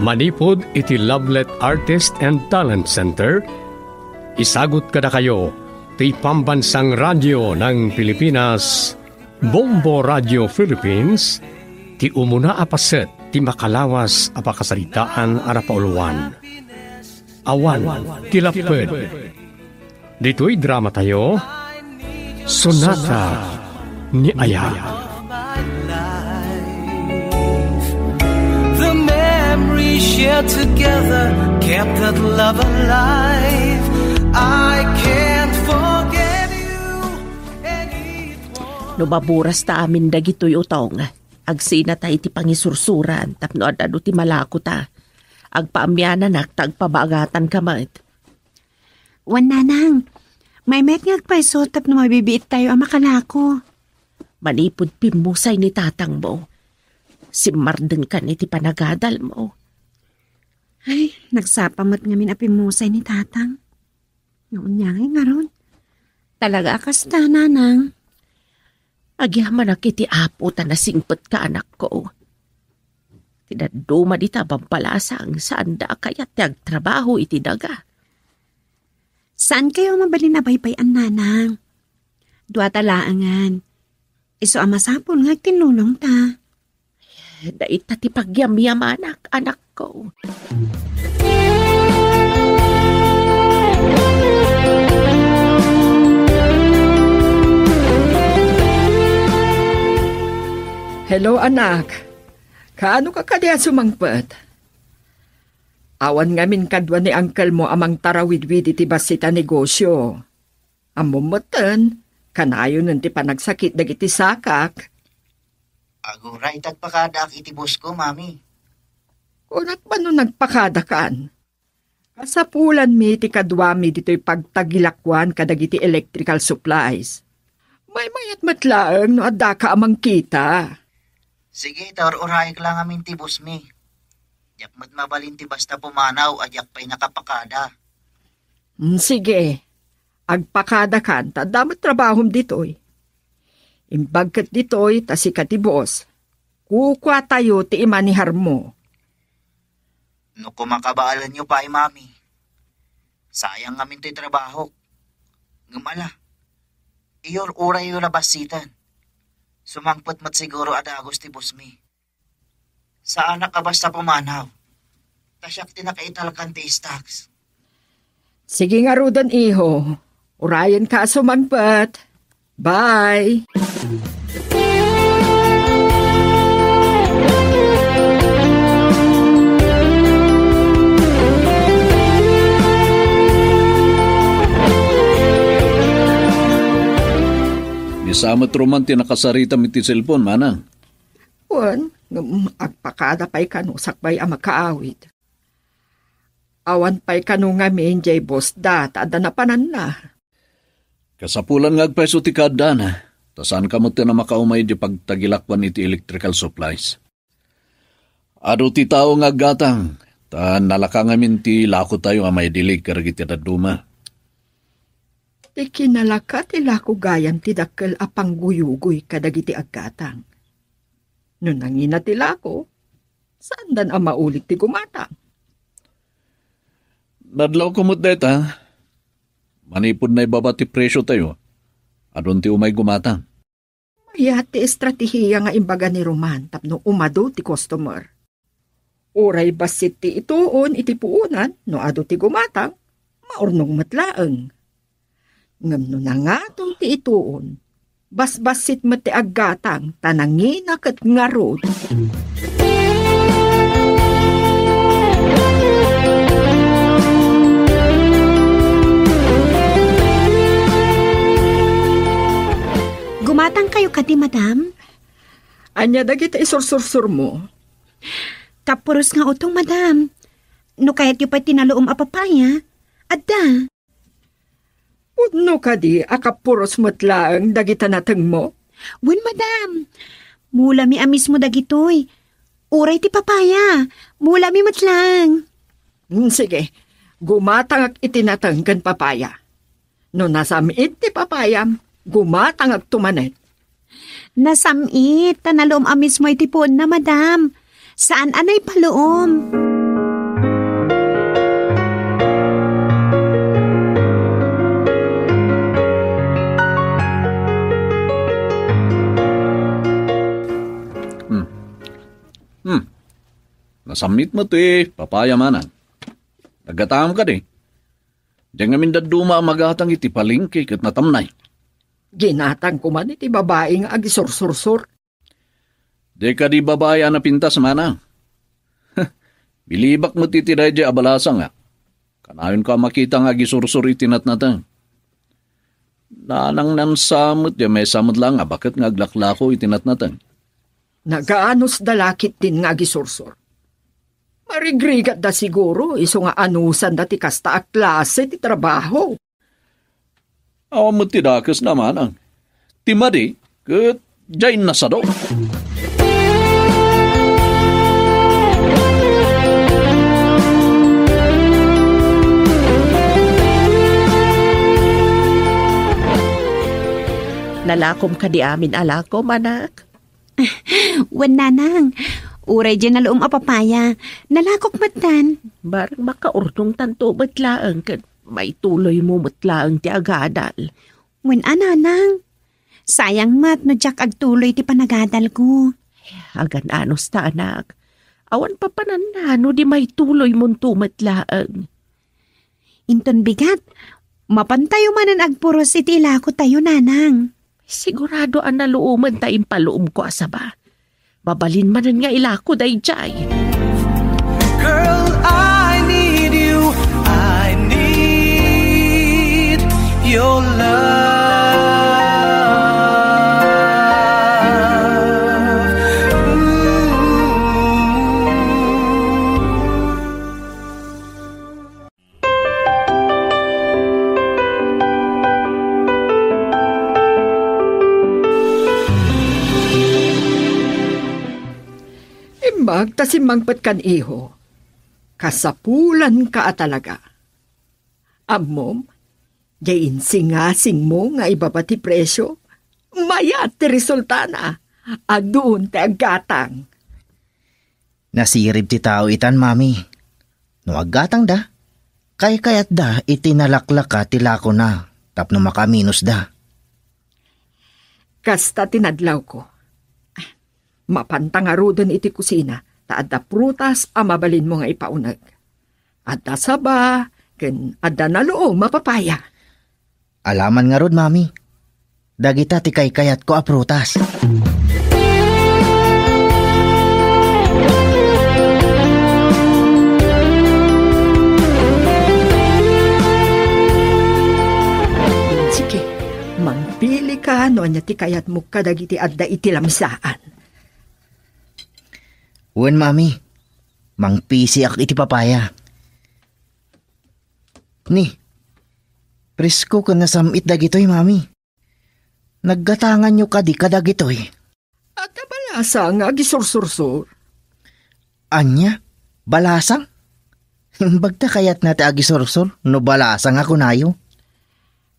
Manipod iti Lovelet Artist and Talent Center, isagot kada kayo, ti pambansang radyo ng Pilipinas, Bombo Radio Philippines, ti umuna apaset, ti makalawas apakasalitaan arapauluan. Awan, tilaped. Dito'y drama tayo, Sonata ni Aya. The memories shared together kept that love alive. I can't forget you anymore. No baburas ta amin dagitoy utong. Agsina ta iti pangisursuran tapno adado ti malako ta. Agpaamyanan ak tagpabagatan kamat. Wan nanang, may met ngagpaiso tapno mabibiit tayo ang makalako. Manipod pimusay ni tatang mo. Simarden ka ni ti panagadal mo. Ay, nagsapamat ngamin apimusay ni tatang. Noon niya nga ron. Talaga kasta, nanang. Agyaman ak iti apo ta nasingpet ka anak ko. Tinaduma di tabang palasang saan da kayat trabaho iti daga. Saan kayo mabalin na baybayan, nanang? Dua talaangan. Iso amasapon nga tinulong ta. Dait ta ti pagyam-yam anak ko. Hello anak, kaano ka kaya sumangpet? Awan ngamin kadwa ni uncle mo amang tarawid-wid iti basita negosyo. Amumatan, kanayo nun ti panagsakit dagiti sakak. Aguray tagpakadak iti boss ko, mami. Kunat man no nagpakadakan. Kasapulan mi ti kadwami dito'y pagtagilakwan kadagiti electrical supplies. May mayat matlaang no adda ka amang kita. Sige, taur-uray ka lang amin ti boss mi. Yak mabalin ti basta pumanaw at yak pa'y nakapakada. Sige, agpakadakan ta damat trabahom dito'y. Imbagkat dito'y tasika ti boss. Kukwa tayo ti imanihar mo. No kumakabaalan nyo pa ay mami. Sayang ngamin to'y trabaho. Ngumala. Iyor uray yung labasitan. Sumangpot mat siguro at agos ti boss mi. Sa anak ka basta pumanaw. Tasyak tinakaitalkan ti stocks. Sige nga rudan iho. Urayan ka sumangpot. Bye! Nisamat roman tinakasarita miti cellphone, manang. Wan, agpakada pa'y kano sakbay ang makaawid. Awan pa'y kano nga menjay boss data na panan na. Kasapulan nga agpeso ti kadana, tasan ka mo na makaumay di pagtagilakwan iti electrical supplies. Ado ti tao nga gatang, ta nalaka ngamin ti lako tayo nga may dilig karagiti daduma. Ti kinalaka ti lako gayam ti dakkel apang guyugoy kadagiti aggatang. No nangina ti lako, saan dan ang maulik ti gumatang? Nadlaw kumot deta, manipod na ibaba ti presyo tayo. Adon ti umay gumatang. Maya ti estratehiya nga imbaga ni Roman tapno umado ti customer. Uray basit ti ituon iti puunan no ado ti gumatang, maurnong matlaeng. Ngam no nangatong ti ituon, basbasit mat ti aggatang tanangin akat ngarod. Gumatang kayo kadi, madam? Anya dagiti isursursur mo? Kapuros nga utong, madam. No kahit yung pa tinaloom apapaya, adda. Udno kadi akapuros matlaang dagita nateng mo? Wen, madam. Mula mi amis mo dagitoy. Uray ti papaya. Mula mi matlang. Sige, gumatang ak itinatang kan papaya. No nasamit ti papayam, gumatang ag tumanet. Nasamit, tanalom amis mo itipon na, madam. Saan anay paloom? Nasamit mo papaya manan. Nagatam ka di. Diyan ngamin daduma magatang iti palingki kat natamnay. Ginatang ko man iti babae nga agisur-sursur. Di ka di babae na pintas manang. Bilibak mo titiray di abalasa nga. Kanayon ka makita nga gisursur itinatnatang. Nanang nansamot di may samot lang nga bakit nga aglaklako itinatnatang. Nagaanos dalakit din nga gisursur. Marigrigat da siguro, iso nga anusan da ti kasta a klase ti trabaho. Awa mo tidakas naman ang timadi, kat jain nasado. Lalakom ka di amin alakom, anak. Wan nanang, uray dyan na loom apapaya. Nalakok matan. Barang makaurnong tanto matlaang kan may tuloy mo matlaang ti agadal. Wan nanang, sayang mat no jak agtuloy ti panagadal ko. Agan anos ta anak. Awan pa pananano di may tuloy mong tumatlaang. Inton bigat, mapantayo manan agpuros iti ilako tayo nanang. Sigurado ang naluuman tayong paluom ko asaba. Babalin manan nga ilako day jay. Girl, I need you. I need your love. Magtasimangpat kan iho. Kasapulan ka talaga. Amom, jayin singasing mo nga ibabati presyo. Mayat ti resulta na. Adoon ti aggatang. Nasirib ti tao itan, mami. No aggatang da, kayat da itinalaklak ka tilako na, tapno makaminos da. Kasta tinadlaw ko. Mapantangarudon iti kusina, taadda prutas a mabalin mo nga ipaunag. Adda saba, ken adda na loo mapapaya. Alaman nga rod, mami. Dagita ti kayat ko a prutas. Sige, mangpili ka no anya ti kayat mo kadagiti adda iti lamsaan. Uwan, mami. Mangpisi ak iti papaya. Ni, presko ka nasamit dagitoy, mami. Naggatangan nyo ka di kadagitoy. At balasa nga gisursursur. Anya? Balasang? Bagta kayat na ti agisursur no balasang ako nayo.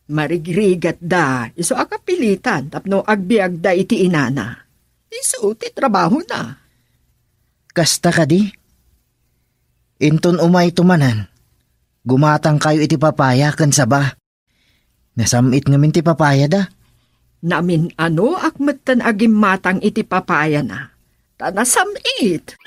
Marigrigat da, iso akapilitan tapno agbiag da iti inana. Iso ti trabaho na. Kasta ka di? Inton umay tumanan. Gumatang kayo iti papaya kan saba. Nasamit ngamin ti papaya da. Namin ano akmatan agim matang iti papaya na. Tanasamit.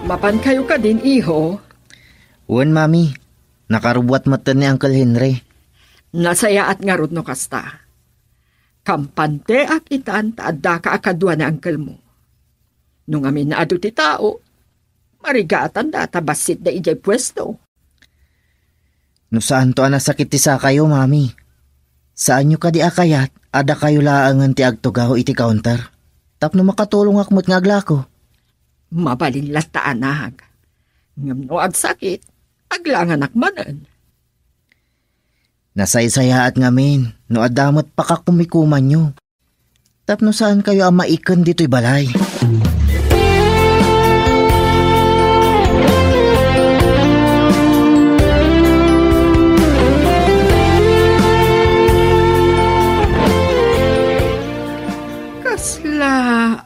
Mapan kayo ka din, iho. Uwan, mami. Nakarubuat matan ni Uncle Henry. Nasayaat nga rod no kasta. Kampante ak itan taadda ka akadwa na uncle mo. Nung amin na ado ti tao, marigatan da tabasit da ijay pwesto. No saan to anasakit ti sa kayo, mami? Saan nyo ka di akayat, ada kayo laangan ti agtugaw iti counter. Tapno makatulong akmot nga aglako. Mabalin lataan nahag. Ngam no agsakit, aglangan akmanan. Nasaysaya at ngamin, no adamot pakakumikuman nyo. Tapno saan kayo ang maikan dito'y balay? Kasla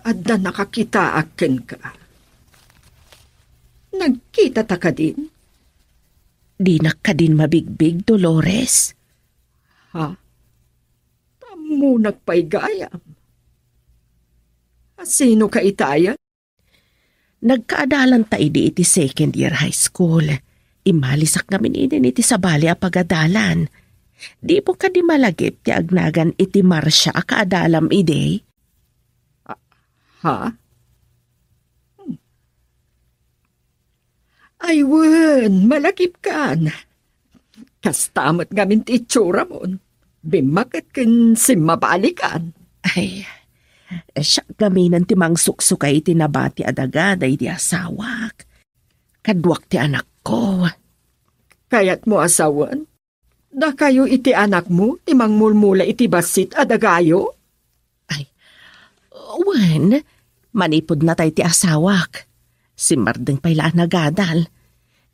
adda nakakita akin ka. Nagkita ta ka din? Di na ka din mabigbig, Dolores. Ha? Tamo nagpaigayam. Sino ka itayan? Nagkaadalan ta idi iti second year high school. Imalisak namin inin iti sabali a pagadalan. Di po ka di malagip ti agnagan iti Marsha a kaadalam ide. Ha? Ay, wen, malagip kan. Kastamat ngamin ti itsura mo. Bimakit kin simabalikan. Ay, siya gaminan ti mang suksukay iti nabati adaga day di asawak. Kadwak ti anak ko. Kayat mo asawan? Da kayo iti anak mo, timang mulmula iti basit adagayo? Wen, manipod na tayo ti asawak. Si Mardeng pala nagadal.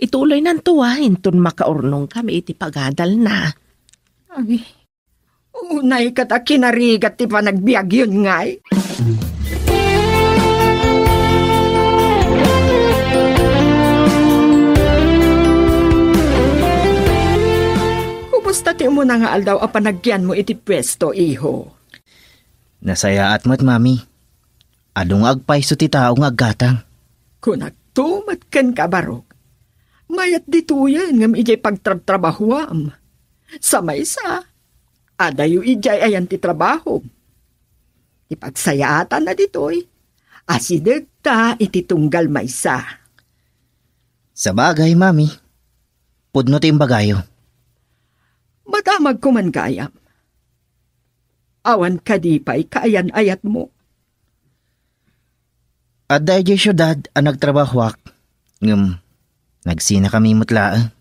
Ituloy nanto intun makaurnong kami iti pagadal na. Ay, unay kata kinarigat ti panagbiag yun ngay. Kumusta ti mo na nga aldaw a panagyan mo iti pwesto, iho? Nasaya at mo't, Mami. Adong agpaiso ti tao nga aggatang. Kung nagtumat ken kabarok, mayat dituyan ngam ijay pagtrabahuam. Sa maysa, adayo ijay ayan ti trabaho. Ipagsayatan na ditoy, asideg ta iti tunggal maysa. Sa bagay, Mami. Pudno ti imbagayo. Madamag kuman gayam. Awan kadipay kaayan-ayat mo. At dahil di syudad ang nagtrabahwak, nagsina kami mutlaan.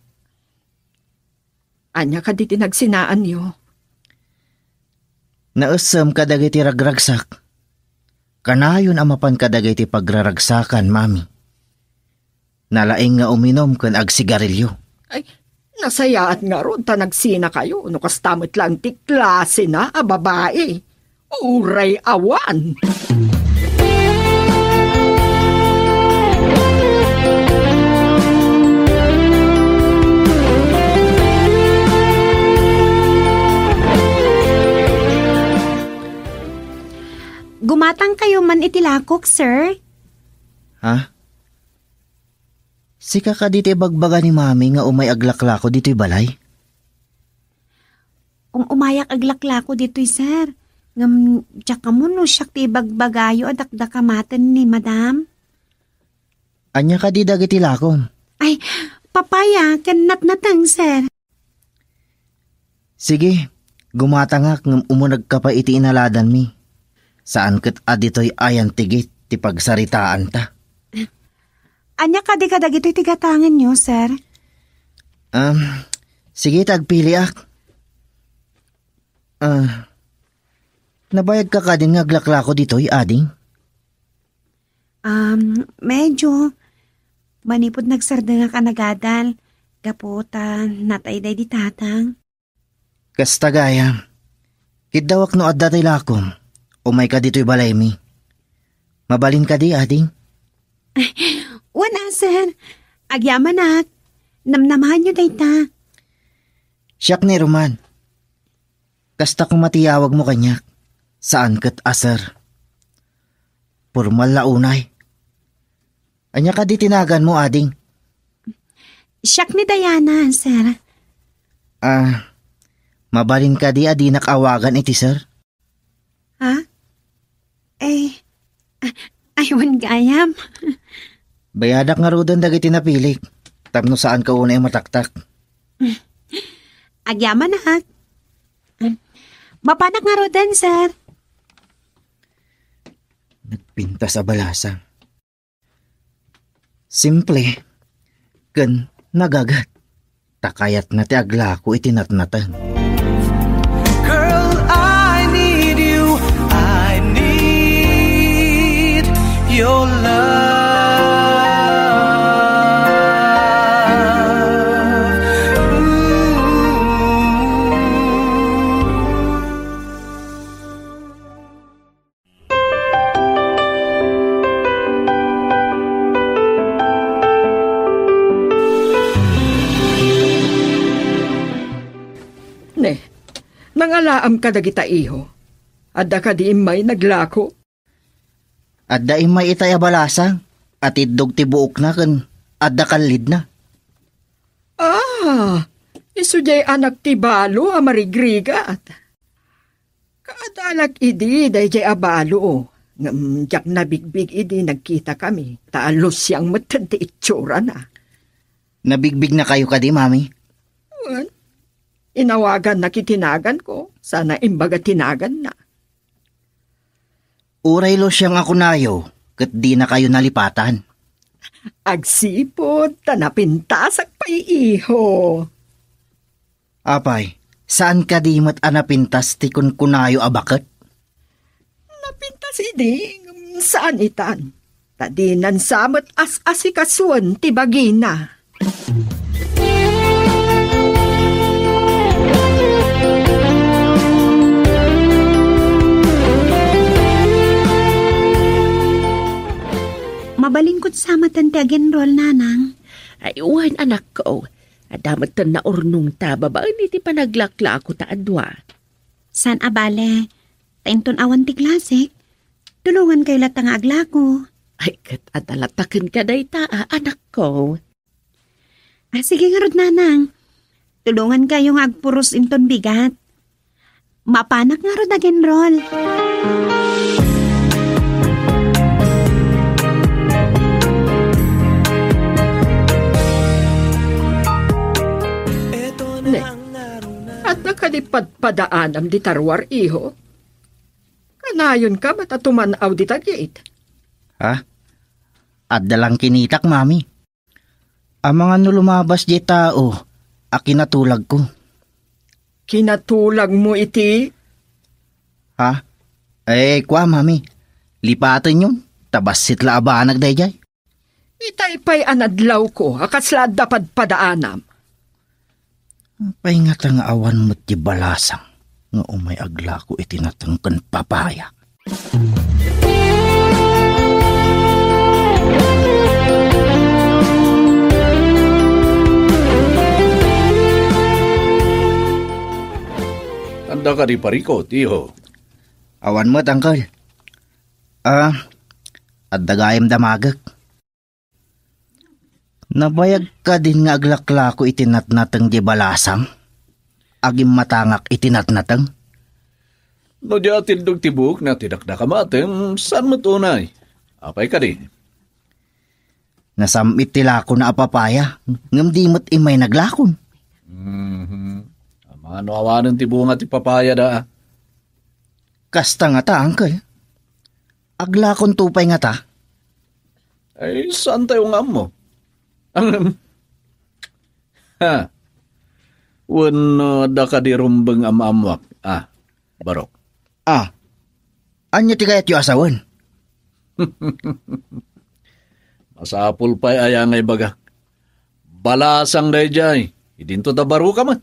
Anya ka di tinagsinaan yo. Nausam kadagay ti ragragsak. Kanayon amapan kadagay ti pagraragsakan, Mami. Nalaing nga uminom kun agsigarilyo. Ay, nasayaat nga ron ta nagsina kayo. No kastamot lang ti klase na a babae. Uray awan. Gumatang kayo man itilakok, sir. Ha? Sika ka dito bagbaga ni Mami nga umay aglaklako dito'y balay? Umayak aglaklako dito'y, sir. Ngam, tsaka mo no siyak ti bagbagayo adakdakamatan ni madam. Anya ka di dagiti lakom? Ay, papaya, kanat natang, sir. Sige, gumatangak ngam umunag ka pa iti inaladan mi. Saan kat adito'y ayan tigit ti pagsaritaan ta? Anya ka di kadagito'y tigatangan nyo, sir? Sige, tagpili ak. Nabayag ka din nga glaklako dito'y ading? Medyo. Manipod nagsarda nga ka nagadal. Gaputan, natayday di tatang. Kasta gaya. Kidawak no adda tay lakom. Umay ka dito'y balay mi. Mabalin ka di, ading? Wala, sir. Agyaman at. Namnamahan nyo dayta. Siyak ni Roman. Kasta kung matiyawag mo kanyak. Saan kat asar? Purmal na unay. Anya ka di tinagan mo, ading? Siyak ni Diana, sir. Mabalin ka di adi nakawagan iti, sir? Ha? Aywan gayam. Bayadak nga rodon dagiti napilik. Tapno saan ka unay mataktak. Agyaman na. Mapanak nga rodan, sir. Nagpinta sa balasa. Simple. Ken nagagat. Takayat na ti aglako itinatnatan. Girl, I need you. I need your love. Ne, nangalaam ka dagita iho. Adda ka di may naglako. Adda imay itay abalasang at idog ti buok na kan adda kalid na. Isujay anak ti balo a marigrigat. Kaadalag idi dayjay abalo. Jak nabigbig idi nagkita kami. Taalos siyang matan ti itsura na. Nabigbig na kayo kadi, mami? Inawagan na kitinagan ko. Sana imbaga tinagan na. Uray lo siyang ako nayo, kat di na kayo nalipatan. Agsipot, tanapintasak pa'y iho. Apay, saan ka di mat anapintas ti kun kunayo abakat? Napintas idi, saan itan? Tadinan samat as-asikasuan ti bagina. Mabalingkod sa matan ti agenrol, nanang. Ay, uwan anak ko. Adamat tan na ornong ta, babaan iti panaglakla ako ta adwa. San abale? Tainton awan ti klasik. Tulungan kayo latang aglako. Ay, kat adalatakan ka day ta, anak ko. Sige nga rod, nanang. Tulungan kayong agpuros inton bigat. Mapanak nga rod agenrol. At nakalipadpadaanam di tarwar, iho. Kanayon ka matatuman-aw di tagit. Ha? Adda lang kinitak, mami. Ang mga lumabas di tao, akinatulag ko. Kinatulag mo iti? Ha? Kwa, mami. Lipatan yun. Tabas sitla abanag dayjay. Itay pa'y anadlaw ko, akasla dapat padaanam. Paingat ang awan mo't di balasang nga umay agla ko itinatangkan papaya. Tanda ka di pariko, tiho. Awan mo't, angkol. At dagayam damagak. Nabayag ka din nga aglakla ko itinatnatang di balasang? Agim matangak itinatnatang? No di atildog tibuk na tidakda ka matem, saan mo tunay? Apay ka di? Nasamit tila ko na apapaya, ngam di mo't imay naglakon. Amano awanan tibunga ti papaya da. Kasta nga ta, angkol. Aglakon tupay nga ta. Ay, saan tayo nga mo? Wano da ka di rumbang amamwak. Barok. Anya ti kayat yu asawan? Masapul pa'y ayangay baga. Balasang day jay. Idinto da baro ka man.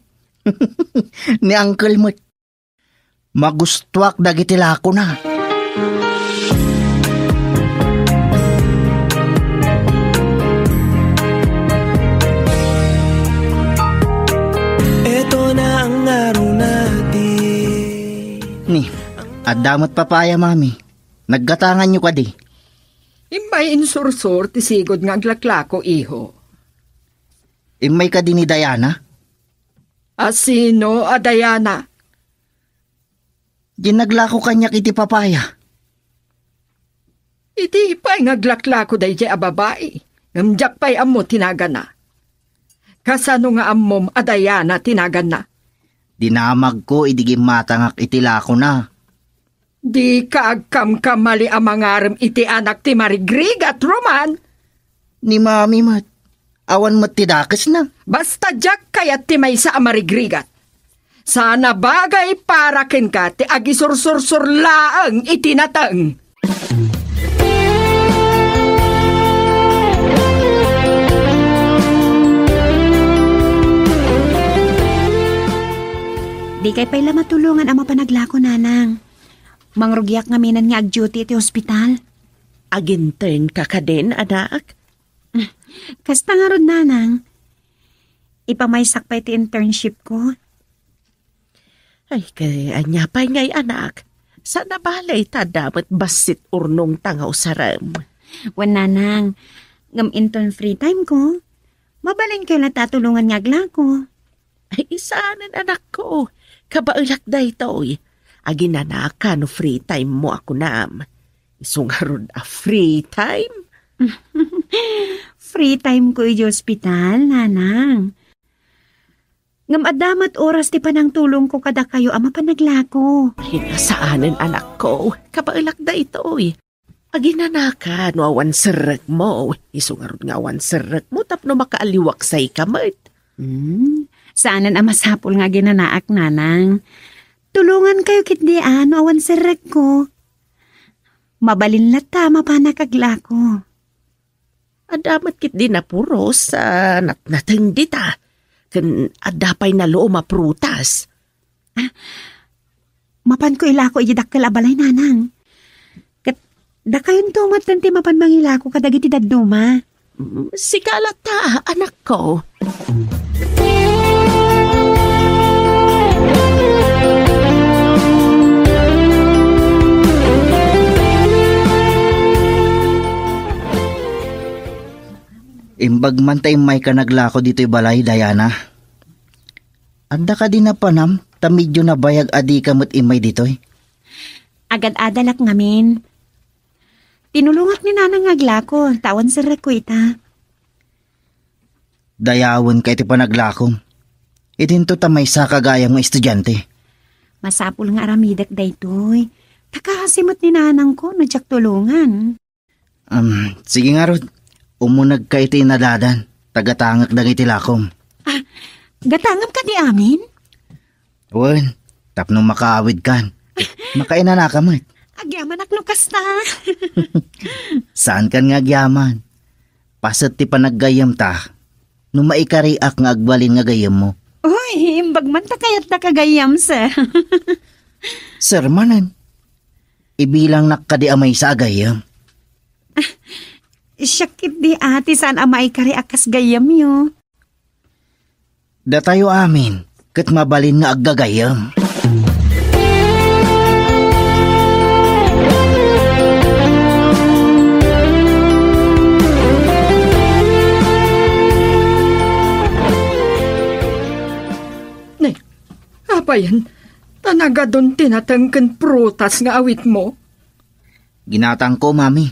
Ni Uncle mo. Magustuak dagiti lako na. At damot papaya, mami. Naggatangan nyo ka di. Imbay insursur ti sigod nga aglaklako, iho. Imay ka di ni Diana? Sino a Diana? Ginaglako kanyak iti papaya. Iti ipay nga aglaklako day a babae. Ngamjak pa'y amo tinagan na. Kasano nga amom a Diana tinagan na? Dinamag ko idigim matangak itilako na. Di kaagkam kamali ang mangaram iti anak ti Marigrig at Roman. Ni mami mat, awan mat tidakas na. Basta jak kayat ti may sa Marigrigat. Sana bagay para ken ka ti agisursur laang itinatang. Di kay pa'y matulungan ang mapanaglako, nanang. Mangrugyak nga minan nga ag-duty iti hospital. Agintern ka ka din, anak? Kasta nga rod, nanang. Ipamaysak pa iti internship ko. Ay, kaya anya pa'y ngay anak. Sa nabalay ta dapat basit urnong tangaw saram. Wan nanang, ngam inton free time ko. Mabalin kayo na tatulungan nga agla ko. Ay, isaanan anak ko. Kabaulak da ito'y. Agi na no free time mo ako naam. Isungarod a free time? Free time ko iji ospital, nanang. Ngam adamat oras ti panang tulong ko kada kayo ama panaglako. Ay, nasaanan anak ko. Kabaulak da ito'y. Agi na no awan serek mo. Isungarod nga awan serek mo tapno makaaliwak say kamot. Saanan amasapol nga ginanaak, nanang. Tulungan kayo kitdi ano awan serek ko. Mabalin lata mapanakagla ko. Adamat kit di na puros sa natnateng dita. Kan adapay na loo maprutas. Mapan ko ilako ijidakkel abalay, nanang. Kat dakayon tumat tanti mapan mangilako kadagiti dadduma. Sikalata, anak ko. Imbag man tayo may kanaglako dito'y balay, Diana. Anda ka din na panam, tamidyo na bayag adi kamot imay dito'y. Agad adalak ngamin. Tinulungak ni nanang aglako, tawan sa rekwita. Dayawon ka iti panaglakom. Itinto tamay sa kagaya mga estudyante. Masapul nga aramidak daytoy. Takahasimot ni nanang ko, nadyak tulungan. Sige nga Rod. Umunag ka iti nadadan. Tagatangak dang iti lakom. Gatangam ka di amin? Wen, tapno makaawid kan. Makaina na ka mo. Agyaman ak lukas ta. Saan kan nga agyaman? Pasat ti panaggayam ta. Nung maikariak nga agbalin nga gayam mo. Uy, imbag man ta kayat na kagayam sa. Sir, manan. Ibilang nakadi amay sa agayam. Syakit di ati saan amay kari akas gayam yo. Datayo amin, kat mabalin nga aggagayam. Ne, apa yan? Tanaga doon tinatangkan prutas nga awit mo? Ginatang ko, mami.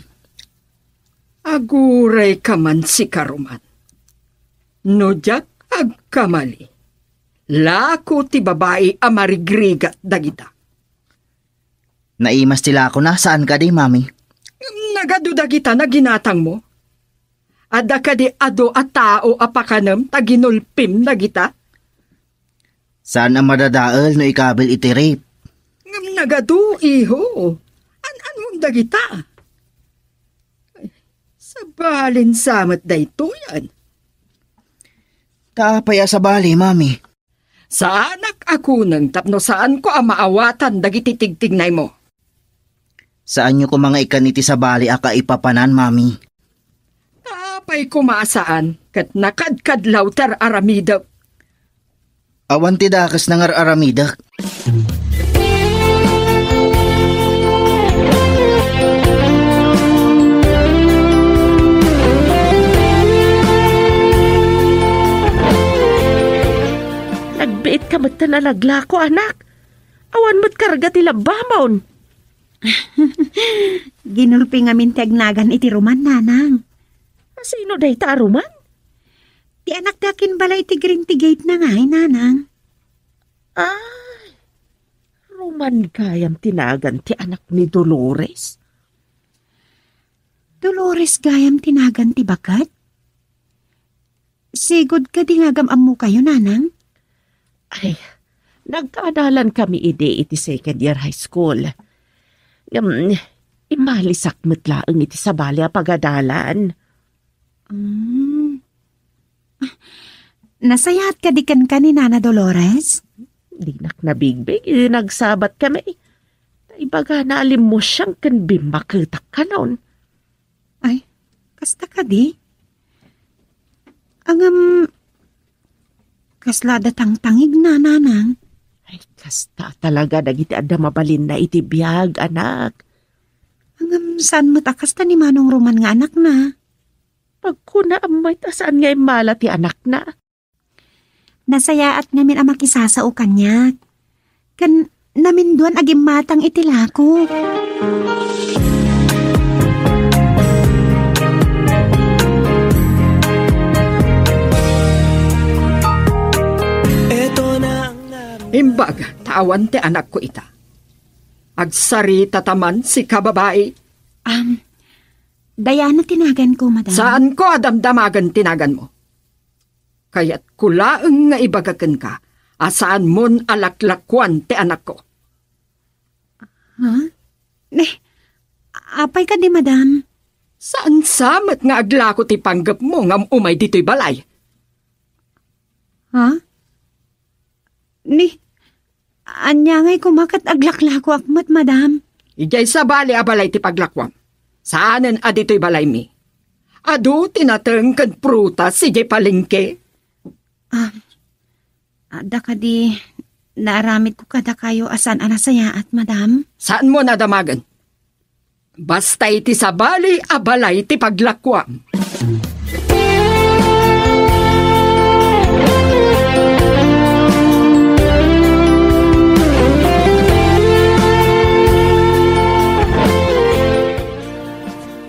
Aguray ka man si Karuman. Nojak agkamali. Lako ti babae amarigrigat dagita. Naimas tila ako na, saan ka di, mami? Nagaduda kita na ginatang mo. Ada ka di ado a tao apakanam taginulpim na kita. Saan ang madadaal no ikabil iti rape? Nagadu, iho. An mong dagita. Sa balin samat da ito yan. Tapaya sa bali, mami. Sa anak ako nang tapno saan ko ang maawatan dagiti tigtignay mo. Saan nyo ko mga ikaniti sa bali aka ipapanan, mami? Tapay kumasaan kat nakadkadlaw tar aramidaw. Awan ti dakas ng aramidak. Nagbiit ka mo't nalagla ko, anak. Awan mo't karga tila bamon. Ginulpi nga mintagnagan iti Roman, nanang. Sino day ta, Roman? Ti anak dakin balay ti green ti gate na nga, nanang. Ay, Roman gayam tinagan ti anak ni Dolores. Dolores gayam tinagan ti bakat? Sigod ka di ngagam mo kayo, nanang? Ay, nagkaadalan kami iti second year high school. Imalisak matlaang iti sa balya pagadalan. Nasayat ka di kan ni Nana Dolores? Di nabigbig, nagsabat kami. Ibaga na alim mo siyang kan bimakitak ka noon. Ay, kasta ka di? Kasla datang tangig na, nanang. Ay, kasta talaga dagiti adda mabalin na itibiyag, anak. Hanggang saan matakas ta ni Manong Roman nga anak na? Pagkuna amay tasaan nga imala ti anak na. Nasayaat ngamin ang makisasao kanyak. Kan namin doon agim matang itilako. Imbag, tawan ti anak ko ita. Agsarita taman si kababae. Diana tinagan ko, madam. Saan ko adamdamagan tinagan mo? Kaya't kulaeng nga ibagakan ka, asaan mon alaklakwan ti anak ko. Ha? Apay ka di, madam? Saan samat nga aglako ti panggap mo ngam umay dito'y balay? Ha? Anya ngay kumakat aglaklako akmat, madam. Ijay sa bali abalay ti paglakwam. Saanen adito'y balay mi? Adu tinateng kan prutas si jay palengke? Ada ka di, naaramid ko kada kayo asan anasayaat, madam. Saan mo nadamagan? Basta iti sa bali abalay ti paglakwam.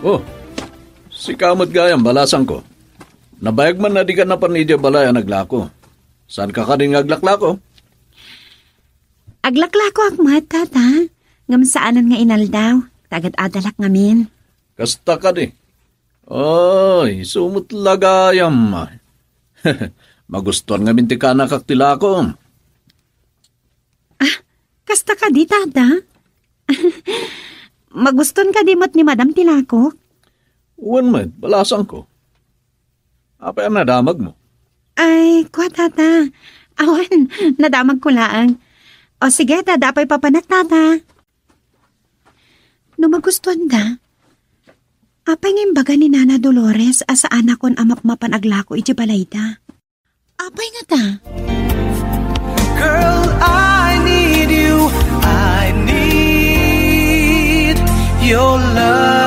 Oh, si kamot gayang balasan ko. Nabayag man na di ka na panidya balay ang naglako. Saan ka rin aglaklako? Aglaklako akmat, tata. Ngam saanan nga inaldaw. Tagad adalak ngamin. Kasta ka di. Ay, sumut lagayam. Magustuhan nga minti ka nakaktilako. Kasta ka di, tata. Maguston ka dimot ni Madam Tilako? Uwan man, balasan ko. Apa ang nadamag mo? Ay, kwa tata. Awan, nadamag ko laang. O sige, dadapay papanak, tata. No magustuhan da, apay ngayong baga ni Nana Dolores asa anak kon amapmapan aglako iti balayda. Apay nga ta? Girl, I need you. I need your love.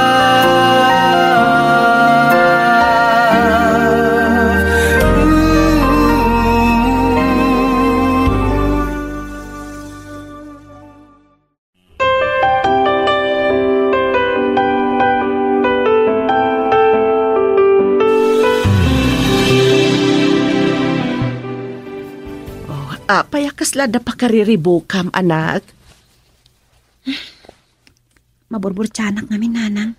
Payakas lada pa kariribukam, anak. Maburbur-tiyanak namin, nanang.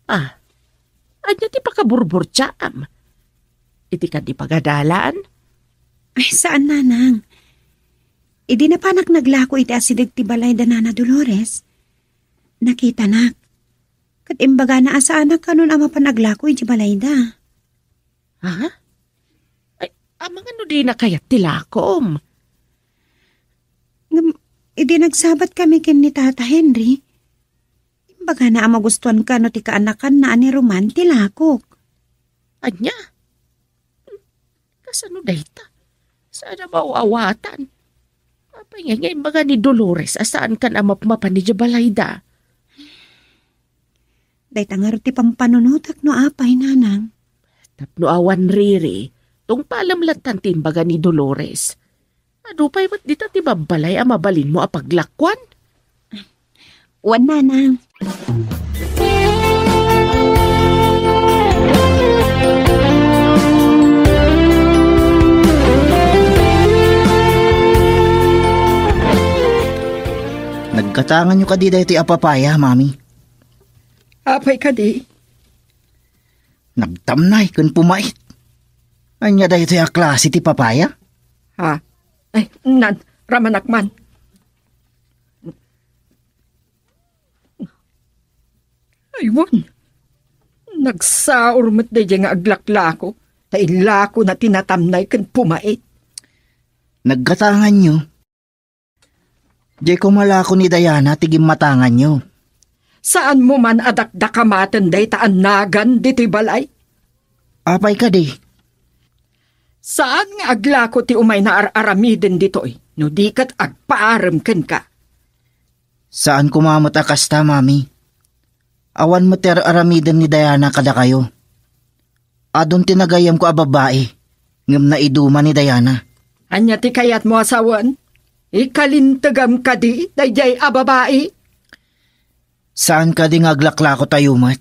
Anya ti pakaburbur-tiyam. Iti ka di pagadalan? Ay, saan, nanang? Idi na panak naglako iti asidag ti balay da Nana Dolores. Nakita nak. Kat imbaga na asa anak kanon ama pa naglako iti balay da. Ha? Ay, amang ano di na kayat tilakom? Idi nagsabat kami kin ni Tata Henry. Imbaga na magustuhan ka no ti kaanakan na ani Roman tilakok. Anya? Kasano dayta? Saan na mauawatan? Apay nga imbaga ni Dolores asaan kan amapmapan ni Jabalayda? Dayta nga ti pampanunutak no apay, nanang. Tapno awan riri, tong palamlatan ti imbaga ni Dolores. Adupay ba't dita ti babalay ang mabalin mo apaglakwan? Wan, nanang. Nagkatangan nyo ka di dahi ti apapaya, mami. Apay ka di. Nagtamnay kun pumait. Anya dahi ti klase ti papaya? Ha? Ay, ramanakman. Aywan. Nagsaur mat dahi nga aglaklako. Tailako na tinatamnay kan pumait. Nagkatangan nyo. Di ko malako ni Diana tigim matangan nyo. Saan mo man adakdakamatan day taan nagan dito'y balay? Apay ka di. Saan nga aglako ti umay na aramiden dito'y? No di kat agpaaram ken ka. Saan kumamot akasta, mami? Awan mo ter aramidan ni Diana kada kayo. Adon tinagayam ko a babae, ngam na iduma ni Diana. Anya ti kayat mo asawan? Ikalintagam ka di, dayjay a babae. Saan ka di ngaglaklako tayo, mat?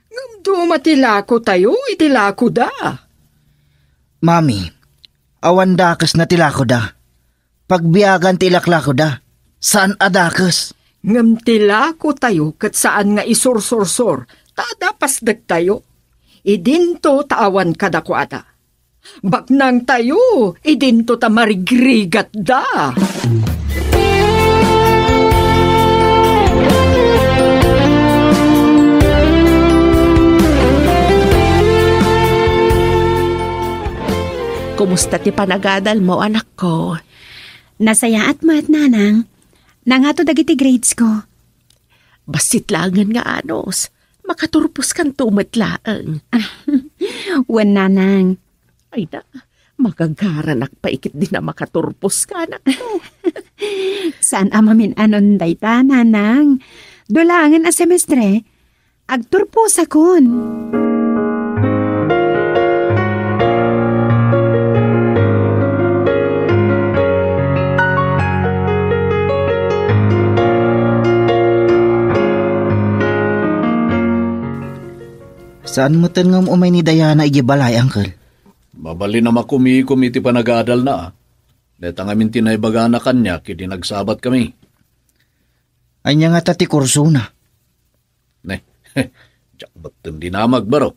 Ngam dumatilako tayo, itilako da. Mami, awan dakas na tilako da. Pagbiyagan tilaklako da. Saan adakas? Ngam tilako tayo kat saan nga isursursur, tadapasdag tayo. Idinto taawan kadakwada. Baknang tayo, idinto ta marigrigat da. Kumusta ti panagadal mo, anak ko? Nasaya at mat, nanang. Nangato dagiti grades ko. Basitlangan nga anos. Makaturpos kan tumatlaang. Wan, nanang. Ay na, magagaranak pa ikit din na makaturpos ka, anak ko. Saan amamin anon dayta, nanang? Dulangan a semestre. Agturpos akon. Saan mo ngam umay ni Diana igibalay, uncle? Mabali na makumikom iti panag-aadal na. Deta ngamin tinaybaga na kanya, kiti nagsabat kami. Anya nga tati kurso na. Ne, tsak ba't hindi na magbaro?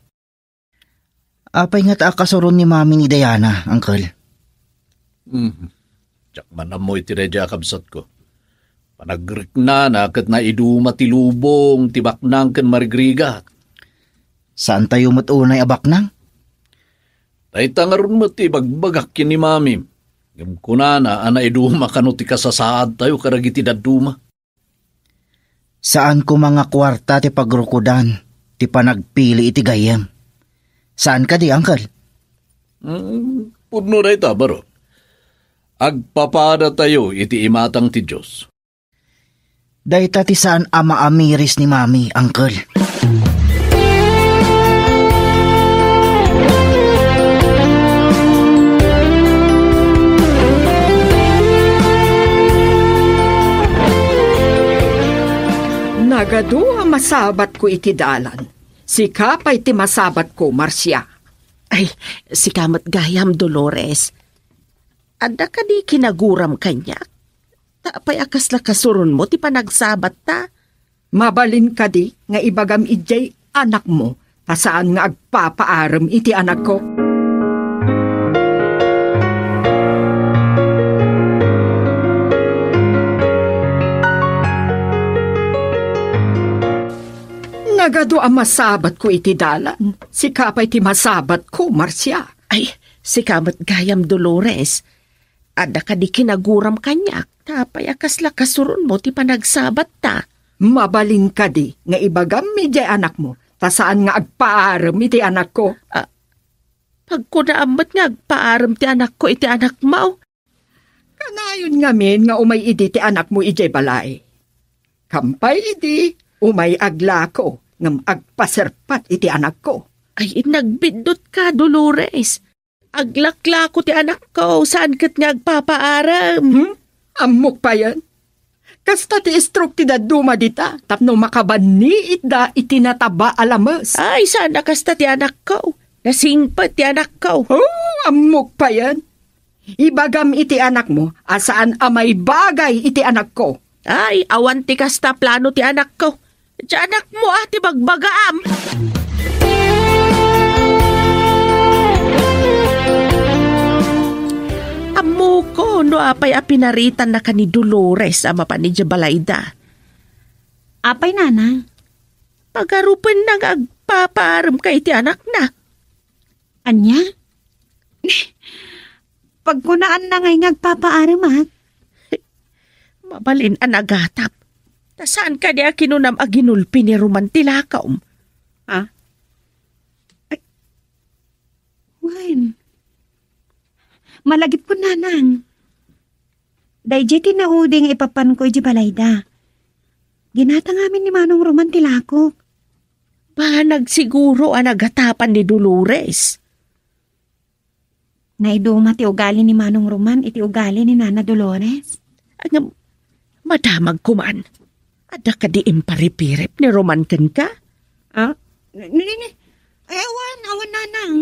Apay nga taakasoron ni mami ni Diana, uncle. Tsak manam mo iti redya kabsat ko. Panagrik na kat na iduma tilubong, tibak nang kan marigrigat. Saan tayo matunay abak nang? Tay tangaron mo ti bagbagak kin ni mami. Ngam kunana, ana iduma kano ti kasasaad tayo karagiti daduma. Saan ko mga kwarta ti pagrukudan, ti panagpili iti gayam? Saan ka di, uncle? Pudno na ita, baro. Agpapada tayo iti imatang ti Diyos. Dayta ti saan ama amiris ni mami, uncle? Nagado ang masabat ko iti dalan. Si kapay ti masabat ko, Marcia. Ay, si kamat gayam, Dolores. Adda ka di kinaguram kanya. Tapay akas lakasurun mo, ti panagsabat ta. Mabalin ka di, nga ibagam ijay anak mo, pasaan nga agpapaaram iti anak ko. Nagado ang masabat ko iti dalan. Si kapay ti masabat ko, Marcia. Ay, si kamat gayam, Dolores. Adda ka di kinaguram kanya. Tapay akas lakasurun mo, ti panagsabat ta. Mabalin ka di, nga ibagam ijay anak mo, tasaan nga agpaaram iti anak ko. Pag ko naamat nga agpaaram ti anak ko, iti anak mo. Kanayon nga min nga umay idi ti anak mo ijay balay. Kampay idi, umay aglako, ngam agpaserpat iti anak ko. Ay, nagbindot ka, Dolores. Aglakla ko ti anak ko, saan kat nga agpapaaram? Amok pa yan. Kasta ti stroke ti daduma dita, tapno makabani itda itinataba alamas. Ay, sana kasta ti anak ko. Nasingpat ti anak ko. Oh, amok pa yan. Ibagam iti anak mo, asaan amay bagay iti anak ko. Ay, awan ti kasta plano ti anak ko. Ti anak mo ti bagbagaam. Amo ko, no apay apinaritan na ka ni Dolores ama pa ni Jabalayda. Apay, nanang? Pagarupan nang agpapaaram kay ti anak na. Anya? Pagkunaan na ngay ngagpapaaram, at? Mabalin ang agatap. Nasaan ka niya kinunam aginulpi ni Romantilakaum? Ha? Ay. Wan. Malagip ko, nanang. Dayjay tinauding ipapan ko iti balayda. Ginata ngamin ni Manong Roman tilakok. Panag siguro ang nagatapan ni Dolores. Naiduma ti ugali ni Manong Roman iti ugali ni Nana Dolores. Ang madamag kuman. Ada ka di imparipirip ni Roman ken ka? Nini. Ay, awan nanang.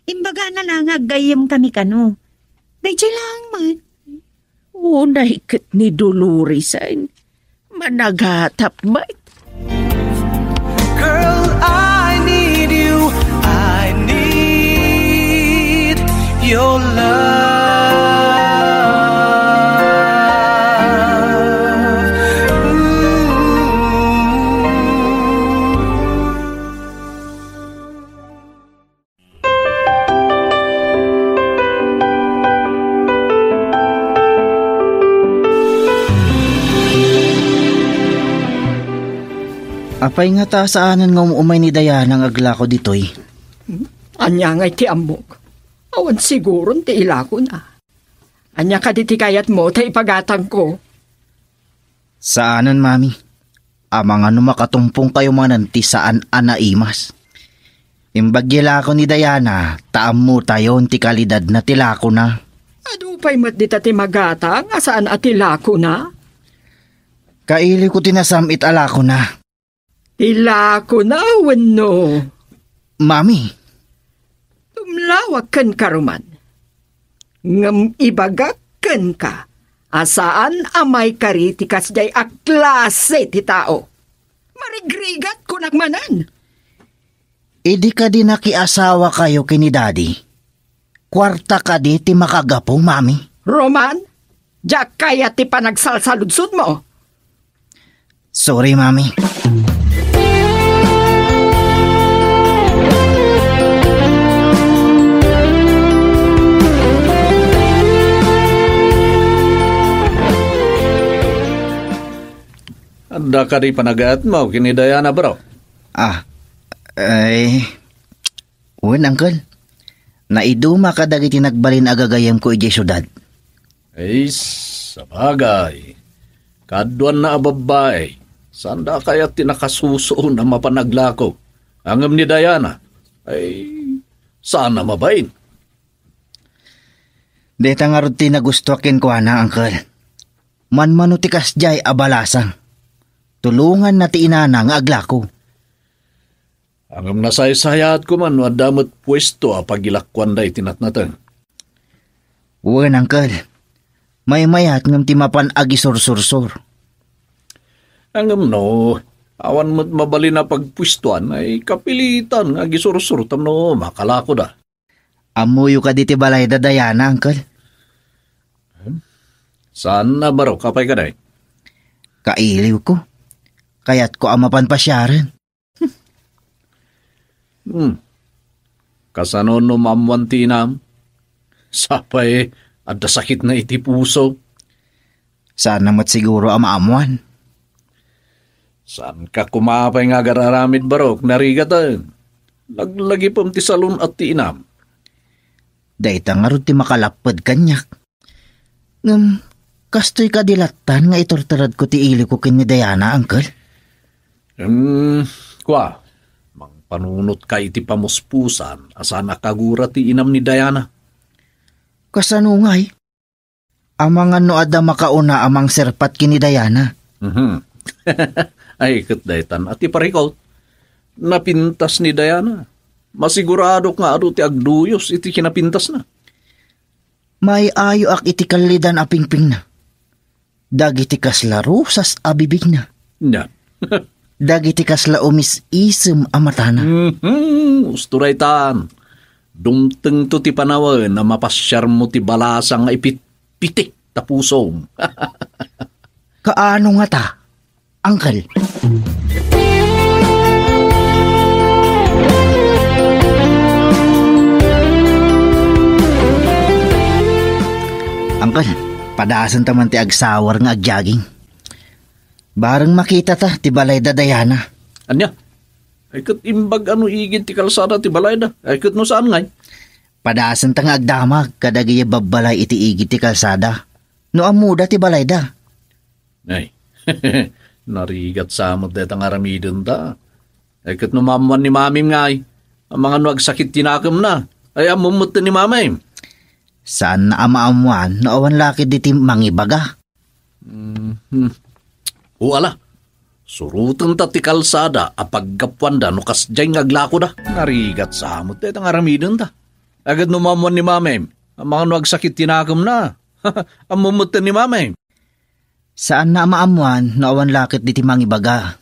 Imbaga na lang agayam kami kano. Dayjay lang man. Unay ket ni Dolores ay managatap ba? Girl, I need you. I need your love. Apay nga ta saanan nga umay ni Diana nga aglako ditoy. Anya nga'y ti amok. Awan siguro ti ilako na. Anya ka di ti kayat mo, ta ipagatang ko. Saanan, mami? Amang ano makatumpong kayo manan ti saan anaimas. Imbagyala ko ni Diana, taam mo tayo ti kalidad na tilako na. Ado pa'y mat di ta ti magatang, asaan at ilako na? Kaili ko tinasamit alako na. Ilako na, wano. Mami, Tumlawag kan karuman. Ngam ibagak kan ka. Asaan amay karitikas jay a klase ti tao. Marigrigat ko nagmanan. idi ka di nakiasawa kayo kini daddy. Kwarta ka di ti makagapo, mami. Roman, jak kaya ti panagsalsaludsud mo. Sorry, mami. Anda ka di panagat mo, kini Diana bro. Uncle. Naiduma ka dagiti nagbalin agagayam ko iti syudad. Ay, sabagay. Kaduan na babae. Sanda kaya tinakasuso na mapanaglako. Angam ni Diana. Ay, sana mabain. Deta nga ruti na gusto akin ko na, Uncle. Manmanutikas jay abalasang. Tulungan na ti inana nga aglako. Angam na saysayat ko man, wadamot pwesto pagilakwan day tinatnatan. Uwan, Uncle. May mayat ngam ti mapan agisur-sursur. Angam no, awan mo't mabali na pagpwestuan ay kapilitan nga gisur-sur tamno makalako da. Amuyo ka di ti balay da Diana, Uncle. Saan na baro kapay ka day? Kailiw ko. Kaya't ko amapan pasyaran. Kasano no mamwantinam? Sapay, adda sakit na iti puso. Saan namat siguro amaamuan? Saan ka kumapay nga gararamid barok, narigatan? Laglagi pam ti salon at ti inam. Dahita nga rin ti makalapad kanyak. Kastoy kadilatan nga itortarad ko ti ili ko kin ni Diana, Uncle. Kwa, mang panunot ka iti pamuspusan, asa nakagura ti inam ni Diana. Kasano nga'y? Amang ano ada makauna amang serpat kin ni Diana. Ay, katdaitan, at iparikaw, napintas ni Diana. Masigurado nga ado ti agduyos iti kinapintas na. May ayo ak iti kalidan apingping na. Dagiti kasla rusas abibig na. Yan. Dagiti kasla umis-isem amatana. Usturaytan. Dumteng to ti panawan na mapasyar mo ti balasang nga ipit-pitik ta pusong. Kaano nga ta, Uncle? Uncle, padasan taman ti agsawar nga agjaging. Barang makita ta ti balay da Diana. Anya? Ay kat imbag ano igid ti kalsada ti balay da. Ay kat no saan ngay? Padasan ta nga agdamag kadagaya babbalay iti igit ti kalsada. No amuda ti balayda. Ay, narigat sa amot detang aramidon da. Ay kat numaman ni mamim nga ay, ang mga nuag sakit tinakam na, ay amumot ni mamay. Saan na amaamuan no awan laki di ti mangibaga? Uala, surutan ta ti kalsada apaggapuan da no kasjay ngaglako da. Narigat sa amot detang aramidon da. Agad numaman ni mamay, ang mga nuag sakit tinakam na, amumot ni mamay. Saan na amaamuan no awan lakit di ti mangibaga?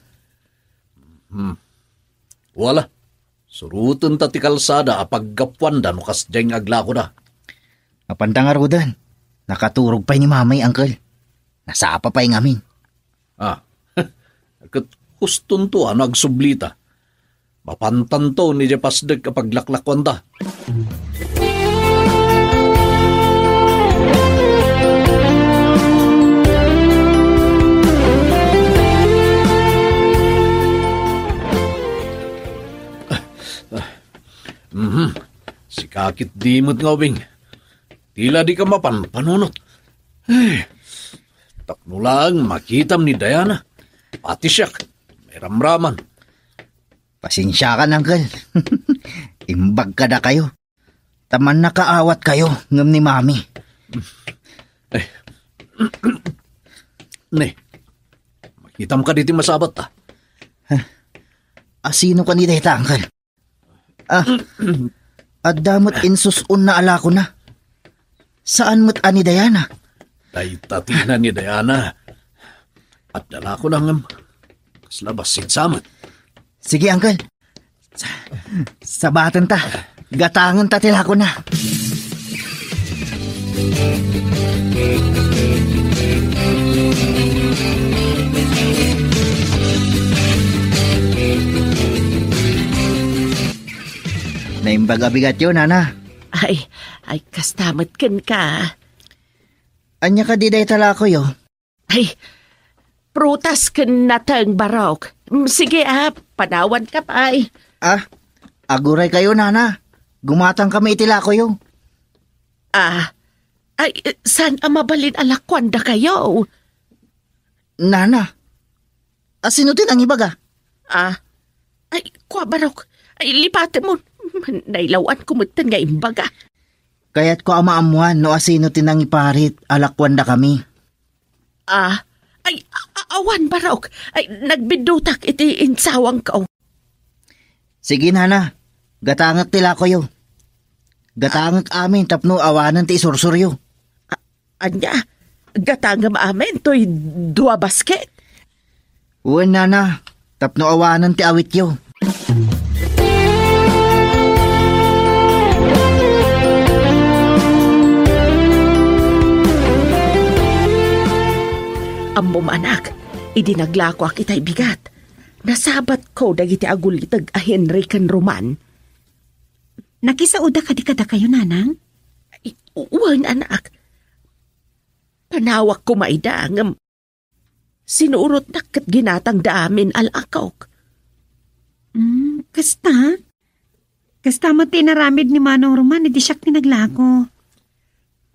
Wala. Surutun ta ti kalsada apaggapuan da no kasjay aglako da. Apantangar ko dan. Nakaturog pa ni mamay, uncle. Nasapa pa yung amin. Kat huston to nagsublita. Mapantan to ni Japasdeg kapag laklakwan da. Si kakit dimot nga ubing. Tila di ka mapanpanunot. Takno lang makitam ni Diana. Pati siyak. May ramraman. Pasensya ka, uncle. Imbag ka na kayo. Taman nakaawat kayo ngam ni mami. Ne, makitam ka diti masabat ta. Asino ka ni dayta, uncle? At damot insusun na ala ko na. Saan mo't ani Diana? Daytatina ni Diana. At dala ko lang kaslabas sinsamat. Sige, uncle. Sabatan ta. Gatangan ta tila ko na. Naimbaga bigat yun, Nana. Ay, kastamat kan ka. Anya ka di day tala ko yo? Ay, prutas kan natang barok. Sige panawan ka pa ay. Aguray kayo, Nana. Gumatang kami itila ko yo. Ay, saan mabalin alakwan da kayo? Nana, asino din ang ibaga? Ay, kwa barok. Ay, lipate mo. Nailawan kumutan nga imbaga. Kaya't ko amaamuan no asino tinang iparit alakwan da kami. Ay, awan barok. Ay, nagbidutak iti insawang ka. Sige, Nana. Gatangat tila ko yo. Gatangat amin tapno awanan ti isursuryo. Anya, gatangam amin to'y 2 basket. Uwan, Nana. Tapno awanan ti awit yo. Ambom anak, idinaglako ak itay bigat. Nasabat ko dagiti agulitag a Henry kan Roman. Nakisauda ka di kada kayo, Nanang? Uwan anak. Panawak ko maidangam. Sinurot na kat ginatang daamin alakok. Kasta? Kasta mo tinaramid ni Manong Roman, hindi siya tinaglako.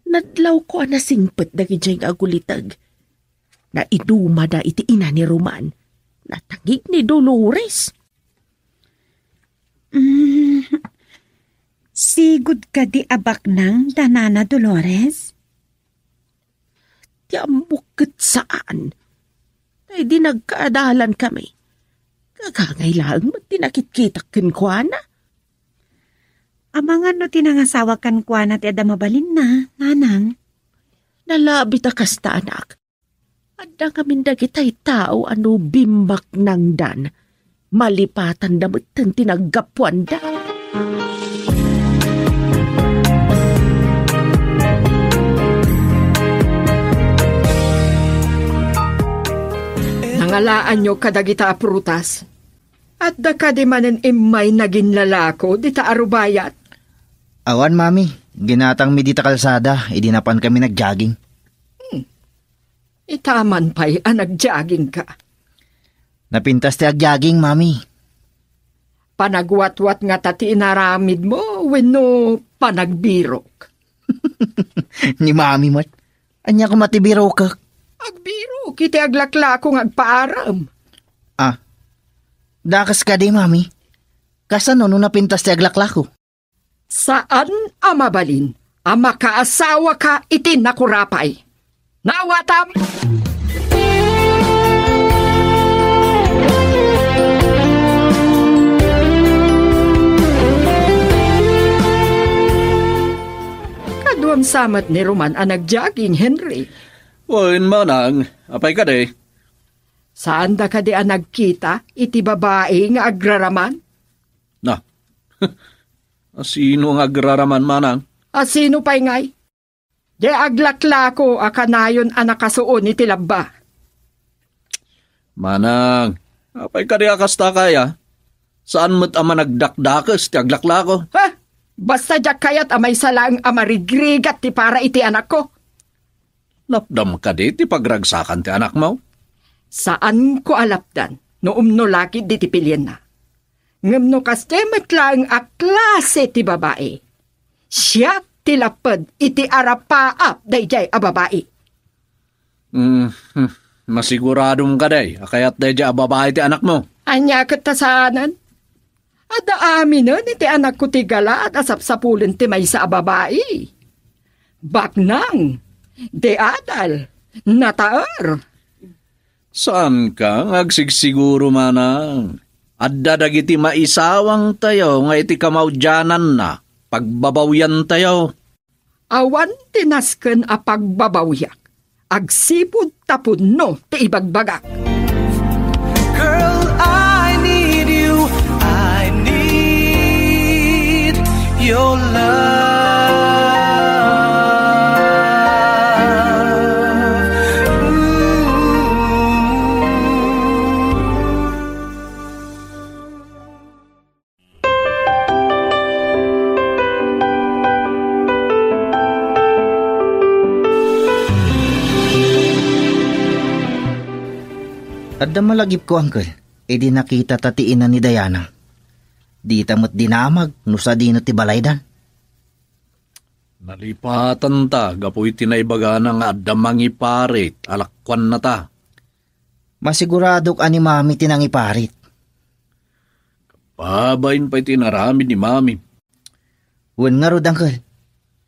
Nadlaw ko na singpet dagiti agulitag. Na iduma da iti ina ni Roman. Natagig ni Dolores. Sigud ka di abak nang Danana Dolores? Tiambukit saan? Ay di nagkaadalan kami. Kagangailang matinakit-kitak kin kwa na. Amangan no tinangasawa kan kwa na ti adamabalin na, Nanang. Nalabit kasta anak. Adda kami dagitay tao ano bimbak nang dan. Malipatan damutan tinaggapuan da. Nangalaan nyo kadagita prutas. At da ka di manen imay naging lalako, di ta arubayat. Awan, Mami. Ginatang mi dita kalsada, idinapan kami nag-jogging. Itaman pa'y nag-jogging ka. Napintas ti ag-jogging, Mami. Panagwat-wat nga tati inaramid mo, wenno panagbirok. Ni Mami mat. Anya ko matibiro ka. Agbiro, kiti aglaklako ng agpaaram. Dakas ka di, mami. Kasano no napintas ti aglaklako? Saan amabalin? Ama kaasawa ka iti nakurapay. Nawatam! Kaduam samat ni Roman ang nagjogging, Henry. Wain manang, apay ka de. Saan da ka di ang nagkita iti babae nga agraraman? Na, sino ang agraraman manang? Sino pa'y ngay? Di aglaklako akanayon ang nakasuon iti labba. Manang, apay ka di akasta kaya? Saan mo't ama nagdakdakas ti aglaklako? Ha? Basta diyak kayat amay salang amarigrigat ti para iti anak ko. Napdam ka di ti pagragsakan ti anak mo? Saan ko alapdan no umno laki di ti pilyen na? Ngam no kastemet lang a klase ti babae. Siya ti lapad iti arapaap dayjay a babae. Masiguradong ka day, akayat dayjay a babae ti anak mo. Anya katasanan? Ada amin nun iti anak ko ti gala at asapsapulin ti may sa babae. Baknang, de adal, nataar. Saan ka ngagsigsiguro manang? Adda dagiti maisawang tayo nga iti kamaudyanan na, pagbabawyan tayo. Awan tinasken a pagbabawyak, agsipod tapunno ti ibagbagak. Girl, I need you. I need your love. Adda malagip ko, uncle. E di nakita tatiinan ni Diana. Di tamot dinamag, nusa di no ti balaydan. Nalipatan ta, gapoy tinaibaga nga adda mangiparit, alakwan na ta. Masiguradok ani mami tinangiparit. Pabayin pa'y tinarami ni mami. Wen nga rod, uncle.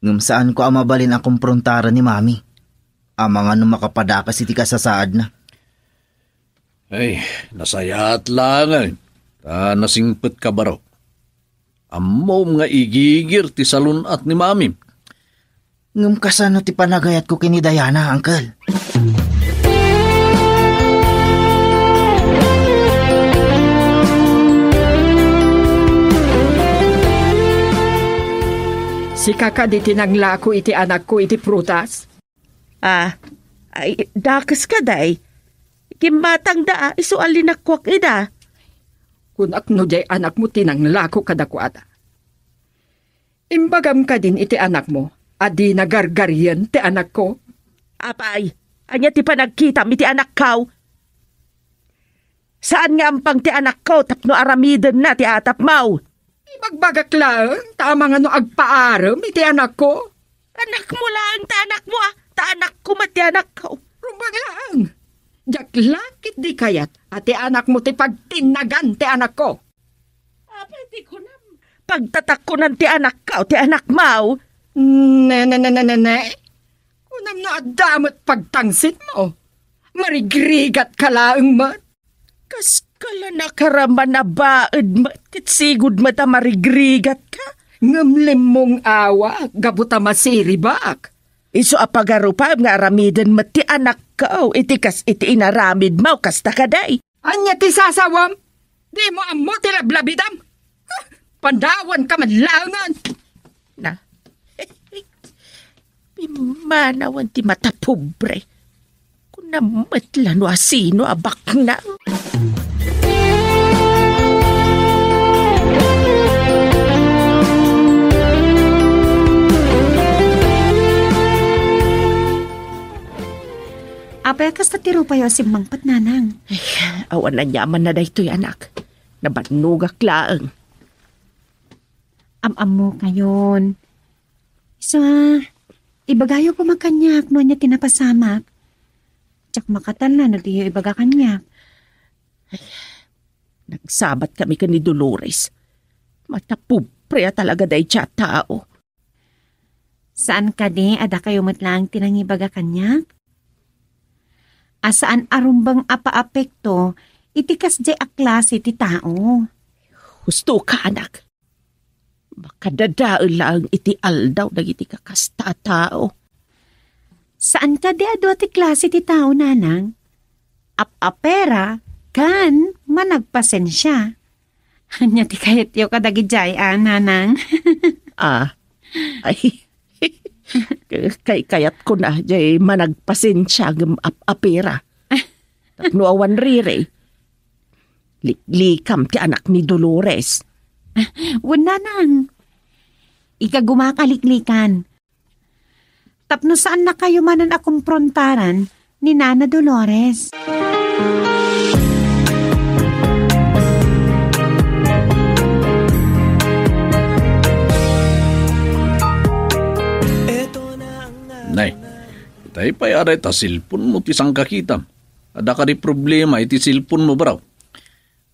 Ngam saan ko amabalin ang kumprontaran ni mami. Amang ano makapadakas iti kasasaad na. Ay, nasayat lang nasingpet ka baro. Amom nga igigir ti salunat ni mami. Ngam kasano ti panagayat ko kini Diana, uncle. Si kaka di tinanglako iti anak ko iti prutas. Ay, dakas ka day. Kimbatang daa, isualin akwak ida. Kung akno jay anak mo tinanglako kadakwada. Imbagam ka din iti anak mo, adi nagargaryan ti anak ko. Apay, anya ti panagkita mi ti anak kaw. Saan nga ampang ti anak kaw tapno aramiden na ti atap mau? Ibagbagak lang, tama nga no agpaaram iti anak ko. Anak mo lang, ta anak mo ta anak ko mati anak kaw. Rumagang, jak lakit di kayat ati anak mo ti pagtinagan ti anak ko. Apay, di ko na pagtatak ko ng ti anak kaw, ti anak mau. Ne. Kunam na adamot pagtangsit mo. Marigrigat ka laang man. Kas kala nakaraman na baad matit sigud mata marigrigat ka. Ngamlim mong awa, gabuta masiribak. Iso apagarupa nga aramiden mati anak kaw, itikas iti inaramid mau kasta kaday. Anya ti sasawam? Di mo amo ti lablabidam? Pandawan ka madlangan. Na, pimanawan ti mata pobre. Kung namatlan o asino abak na. Apay kas tatiro pa yung simangpat nanang. Ay, awan na nyaman na daytoy anak. Nabanugak laang. Am-am mo kayon. Ibagayo ko magkanyak no niya tinapasamak. Tsak makatan na diyo ibaga kanyak. Nagsabat kami ka ni Dolores. Matapupre talaga day siya tao. Saan ka di, ada kayo matlang tinangibaga kanyak? Asaan arumbang apa-apekto, itikas di aklase ti tao. Husto ka, anak. Makadadaan lang iti aldaw na iti kakasta tao. Saan ka di ado ti klase ti tao, nanang? Apapera, kan managpasensya. Hanya ti kahit yung kadagijay, nanang. Ay, kayat ko na, jay managpasensya ng apera. Tapno awan rire. Liklikam ti anak ni Dolores. Wala nang. Ika gumakaliklikan. Tapno saan na kayo manan akumprontaran ni Nana Dolores? Nay, itay pa'y aray ta silpon mo ti sang kakitam. Ada ka di problema iti silpon mo baraw.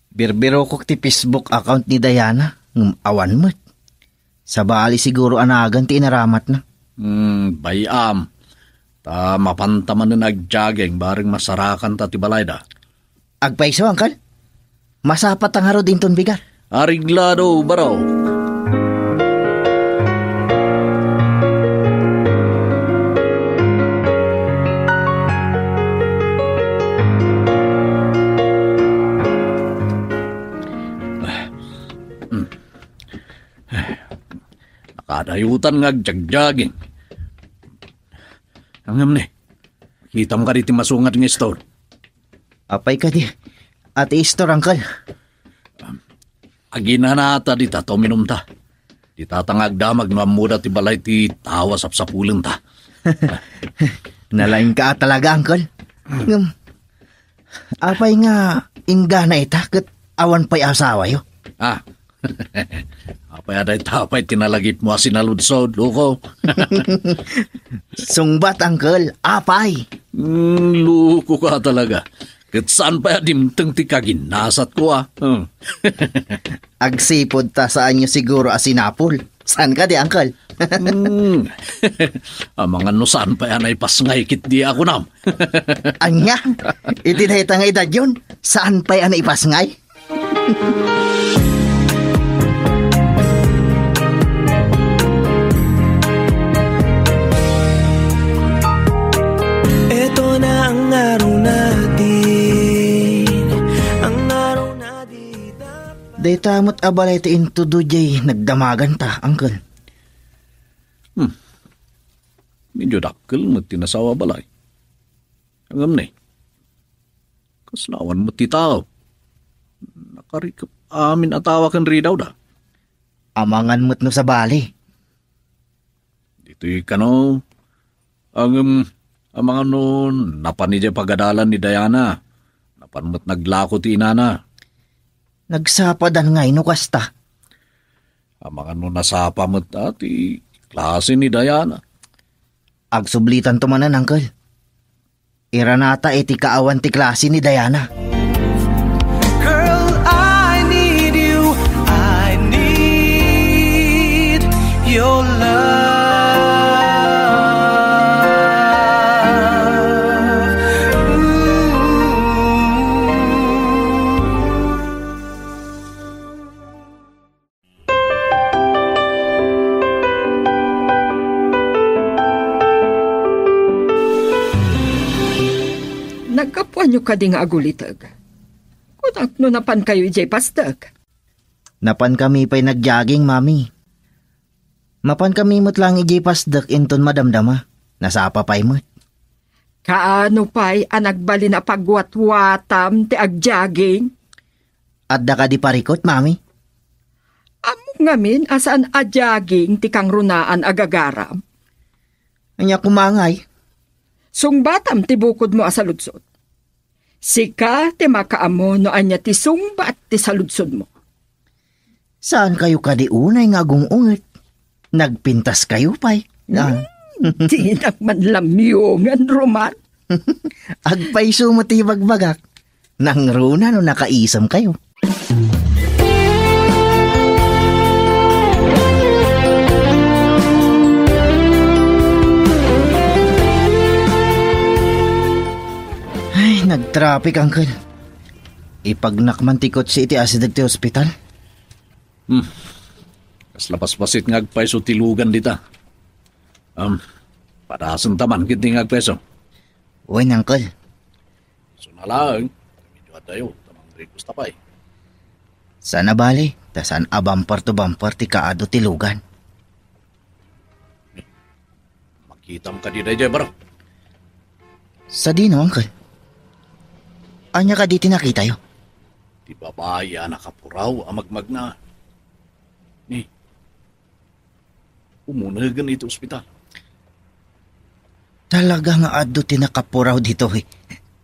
Birbiro ko ti Facebook account ni Diana. Awan mo't. Sa bali siguro anagan ti inaramat na. Bayam. Ta mapantaman na nagjageng baring masarakan ta ti balayda. Agpaiso, angkal. Masapat ang haro din ton bigar. Ariglado baraw. Nakadayutan nga agjagjaging. Angam ni, kitam ka riti masungat ng store. Apay ka di. Ati store, angkal. Agina na ata di ta, tominum ta. Di tatangag damag no amuda ti balay ti tawa sapsapulang ta. Nalaing ka talaga, angkal. Apay nga inga na ita kat awan pa'y asawa yo. Apay aday tapay tinalagip mo asinaludsod, luko. Sungbat, angkal. Apay. Luko ka talaga. Kat saan pa dimteng ti kaginasat ko Agsipod ta saan nyo siguro asinapol. Saan ka di, angkal? Mga no saan pa yan ay pasngay kit di ako nam. Anya? Itinahita nga edad yun. Saan pa yan ay pasngay? Ito na ang araw natin, ang araw na di dapat. Day tamot abalay ti into do jay nagdamagan ta, angkal. Medyo dakkel mo tinasawa balay. Angam ni. Kaslawan mo ti tao. Nakarikap amin atawa kan ridaw da. Amangan mo't no sa bali. Dito'y kano. Ang mga noon, napanidya pagadalan ni Diana. Napanmat naglako ti inana. Nagsapadan nga ino kasta. Ang mga noon nasapa mo't ati klase ni Diana. Agsublitan tumanan, angkal. Iranata iti kaawan ti klase ni Diana. Girl, I need you. I need your love. Nagkapuan nyo ka di nga agulitag. Kunak no napan kayo ijay pastag. Napan kami pa'y nagjaging, mami. Mapan kami mo't lang ijay pasdak inton madamdama. Nasapa pa'y mo't. Kaano pa'y anagbali na pagwatwatam ti agjaging? Adda ka di parikot, mami. Amo ngamin asaan agjaging ti kang runaan agagaram. Anya kumangay. Sungbatam ti bukod mo asaludsod. Sika ti makaamo no anya ti sungbat ti saludsod mo. Saan kayo kadi unay nga gungungit? Nagpintas kayo pa'y. Di nagmanlamyongan, Roman. Agpaiso mo ti bagbagak. Nang runa no nakaisam kayo. Ay, nag-traffic, Uncle. Ipagnakmantikot si iti asidag ti hospital. Kas lapas-pasit nga agpaiso tilugan dita. Padasan taman kiti nga agpaiso. Uy, Uncle. So nalang, medyo tayo, tamang rikos tapay. Sana bali, tasan abampar to bampar ti kaado tilugan. Makita mo ka di dayjay baro. Sa dino, Uncle. Anya ka di tinakita yo? Di babaya nakapuraw amagmag na. Ni, umunagan ito ospital. Talaga nga ado ti nakapuraw dito eh.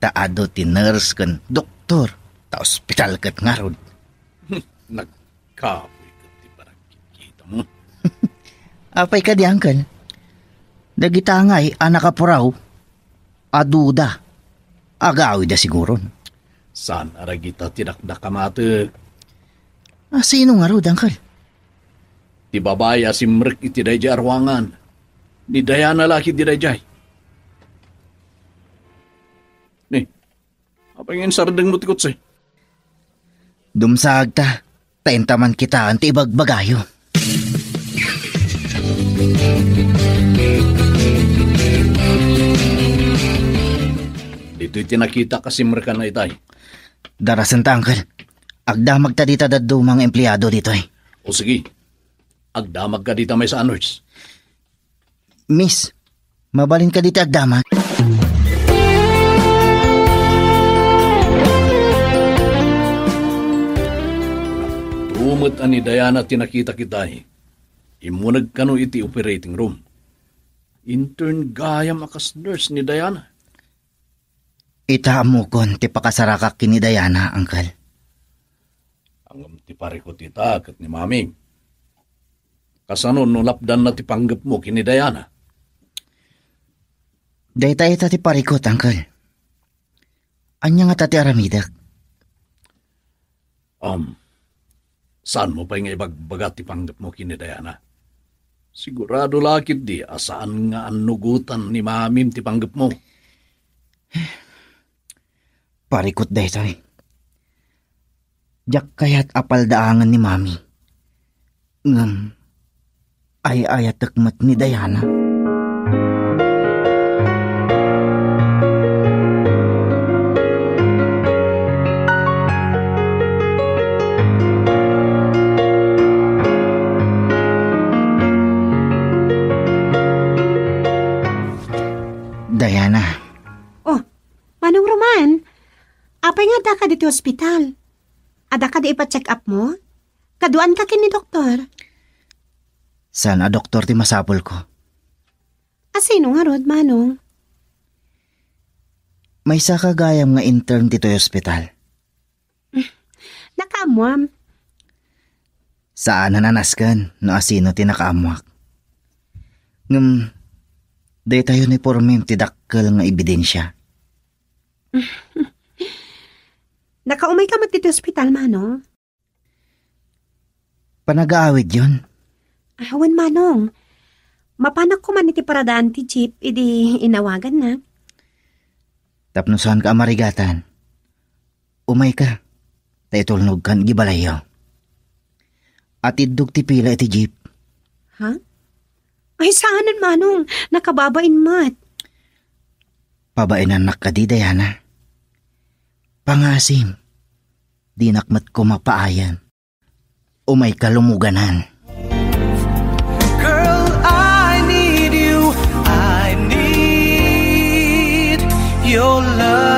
Taado ti nurse kan doktor. Ta ospital kat nga rod. Nagkapoy ka ti parang kikita mo. Apay ka di, Uncle. Dagitangay nakapuraw. Aduda. Agawi da siguro. Saan aragita tinakdakamate? Sino nga rod, Uncle? Di babaya si Mrek iti dayjay arwangan. Ni Diana laki di dayjay. Ni, apay ngayon sardeng mo tikot say? Dumsag ta. Taintaman kita anti ibagbagayo. Dito'y tinakita kasi Mrek na itay. Darasan ta, Uncle. Agdamag ta dita daddo mga empleyado dito eh. O sige, agdamag ka dita may sa nurse. Miss, mabalin ka dito agdamag. Tumot ani Diana tinakita kita eh. Imunag kano iti operating room. Intern gayam akas nurse ni Diana. Ita mo kon ti pakasarakak kini Diana, Uncle. Ang ti pare ko tita kat ni Mami. Kasano no lapdan na ti panggap mo kini Diana. Dayta ita ti parikot, Uncle. Anya nga tati aramidak. Saan mo pa nga ibagbagat ti panggap mo kini Diana? Sigurado lakit di asaan nga anugutan ni Mamim ti panggap mo. Parikot dayta eh. Diyak kaya't apal daangan ni Mami. Ngam, ay-ayat takmat ni Diana. Diana. Oh, Manong Roman, apay nga da ka dito hospital? Ada ka di ipa-check up mo? Kaduan ka kini doktor? Sana doktor ti masapol ko. Sino nga rod, Manong? May isa kagayam nga intern dito yung hospital. Nakaamwam. Saan nananaskan no asino ti nakaamwak. Day tayo ni pormim ti dakkel nga ebidensya. Nakaumay ka dito hospital, Manong? Panag-aawid yun. Awan, Manong. Mapanak ko man iti paradaan ti jeep, idi inawagan na. Tapnusan ka amarigatan. Umay ka. Taitulnog kan gibalayaw. At idug ti pila iti jeep. Ha? Ay, saanan, Manong? Nakababain mat. Pabainan ka di, Diana. Pangasim. Di nakmat ko mapaayan. Umay kalumuganan. Girl, I need you. I need your love.